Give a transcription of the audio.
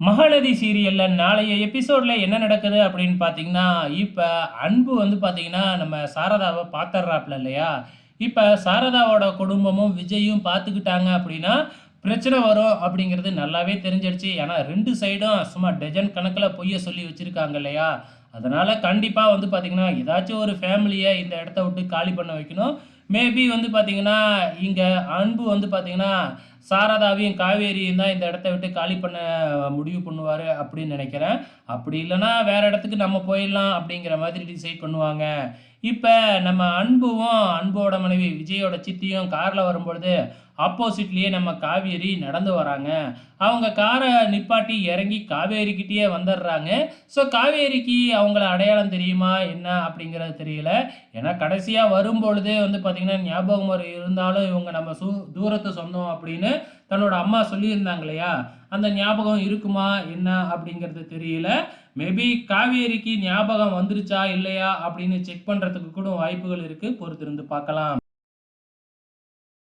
மகாநதி சீரியல்ல நாளைய எபிசோட்ல என்ன நடக்குது அப்படின்னு பார்த்தீங்கன்னா, இப்ப அன்பு வந்து பார்த்தீங்கன்னா, நம்ம சாரதாவ பாத்துர்றாப்ல இல்லையா? இப்ப சாரதாவோட குடும்பமும், விஜயும் பார்த்துக்கிட்டாங்க அப்படின்னா, பிரச்சனை வரும் அப்படிங்கிறது நல்லாவே தெரிஞ்சிடுச்சு. ஏன்னா 2 சைடும் சும்மா டஜன் கணக்குல பொய்ய சொல்லி வச்சிருக்காங்க இல்லையா? அதனால கண்டிப்பா வந்து பார்த்தீங்கன்னா, ஏதாச்சும் ஒரு ஃபேமிலிய இந்த இடத்த விட்டு காலி பண்ண வைக்கணும். மேபி வந்து பார்த்தீங்கன்னா, இங்க அன்பு வந்து பார்த்தீங்கன்னா, சாரதாவையும், காவேரியும் தான் இந்த இடத்த விட்டு காலி பண்ண முடிவு பண்ணுவாரு அப்படின்னு நினைக்கிறேன். அப்படி இல்லன்னா வேற இடத்துக்கு நம்ம போயிடலாம் அப்படிங்கிற மாதிரி டிசைட் பண்ணுவாங்க. இப்ப நம்ம அன்போட மனைவி விஜயோட சித்தியும் கார்ல வரும்பொழுது, ஆப்போசிட்லயே நம்ம காவேரி நடந்து வராங்க. அவங்க கார நிப்பாட்டி இறங்கி காவேரி கிட்டயே வந்துடுறாங்க. ஸோ காவேரிக்கு அவங்கள அடையாளம் தெரியுமா என்ன அப்படிங்கிறது தெரியல. ஏன்னா கடைசியா வரும்பொழுதே வந்து பார்த்தீங்கன்னா, ஞாபகம் இருந்தாலும் இவங்க நம்ம தூரத்து சொந்தம் அப்படின்னு தன்னோட அம்மா சொல்லியிருந்தாங்க இல்லையா? அந்த ஞாபகம் இருக்குமா என்ன அப்படிங்கிறது தெரியல. மேபி காவேரிக்கு ஞாபகம் வந்துருச்சா இல்லையா அப்படின்னு செக் பண்றதுக்கு கூட வாய்ப்புகள் இருக்கு. பொறுத்திருந்து பார்க்கலாம்.